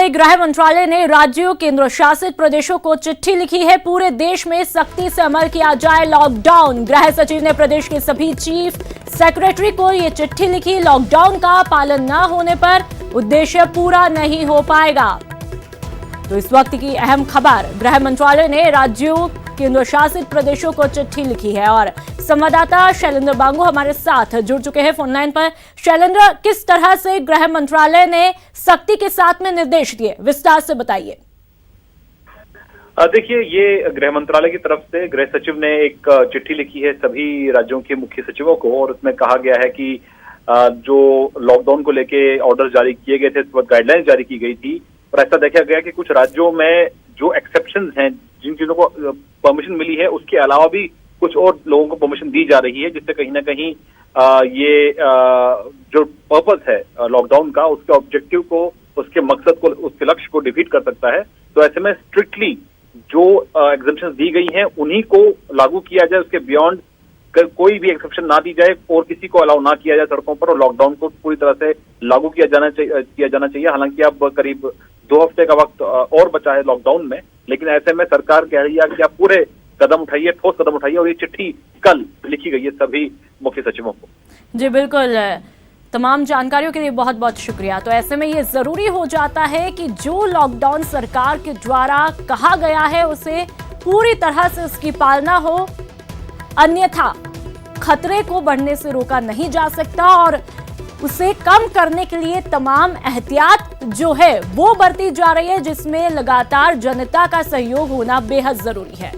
से गृह मंत्रालय ने राज्यों केंद्र शासित प्रदेशों को चिट्ठी लिखी है। पूरे देश में सख्ती से अमल किया जाए लॉकडाउन। गृह सचिव ने प्रदेश के सभी चीफ सेक्रेटरी को ये चिट्ठी लिखी। लॉकडाउन का पालन न होने पर उद्देश्य पूरा नहीं हो पाएगा। तो इस वक्त की अहम खबर, गृह मंत्रालय ने राज्यों केंद्र शासित प्रदेशों को चिट्ठी लिखी है और संवाददाता शैलेंद्र बांगू हमारे साथ जुड़ चुके हैं फोन लाइन पर। शैलेंद्र, किस तरह से गृह मंत्रालय ने सख्ती के साथ में निर्देश दिए, विस्तार से बताइए। देखिए, ये गृह मंत्रालय की तरफ से गृह सचिव ने एक चिट्ठी लिखी है सभी राज्यों के मुख्य सचिवों को और उसमें कहा गया है कि जो लॉकडाउन को लेके ऑर्डर जारी किए गए थे, इस वक्त गाइडलाइंस जारी की गई थी और ऐसा देखा गया कि कुछ राज्यों में जो एक्सेप्शंस हैं, जिन चीजों को परमिशन मिली है, उसके अलावा भी कुछ और लोगों को परमिशन दी जा रही है, जिससे कहीं ना कहीं ये जो पर्पस है लॉकडाउन का, उसके ऑब्जेक्टिव को, उसके मकसद को, उसके लक्ष्य को डिफीट कर सकता है। तो ऐसे में स्ट्रिक्टली जो एग्जेम्पशन दी गई हैं उन्हीं को लागू किया जाए, उसके बियॉन्ड कोई भी एक्सेप्शन ना दी जाए और किसी को अलाउ ना किया जाए सड़कों पर, और लॉकडाउन को पूरी तरह से लागू किया जाना चाहिए। हालांकि अब करीब 2 हफ्ते का वक्त और बचा है लॉकडाउन में, लेकिन ऐसे में सरकार कह रही है कि आप पूरे कदम उठाइए, ठोस कदम उठाइए, और ये चिट्ठी कल लिखी गई है सभी मुख्य सचिवों को। जी बिल्कुल, तमाम जानकारियों के लिए बहुत बहुत शुक्रिया। तो ऐसे में ये जरूरी हो जाता है कि जो लॉकडाउन सरकार के द्वारा कहा गया है उसे पूरी तरह से उसकी पालना हो, अन्यथा खतरे को बढ़ने से रोका नहीं जा सकता और उसे कम करने के लिए तमाम एहतियात जो है वो बरती जा रही है, जिसमें लगातार जनता का सहयोग होना बेहद जरूरी है।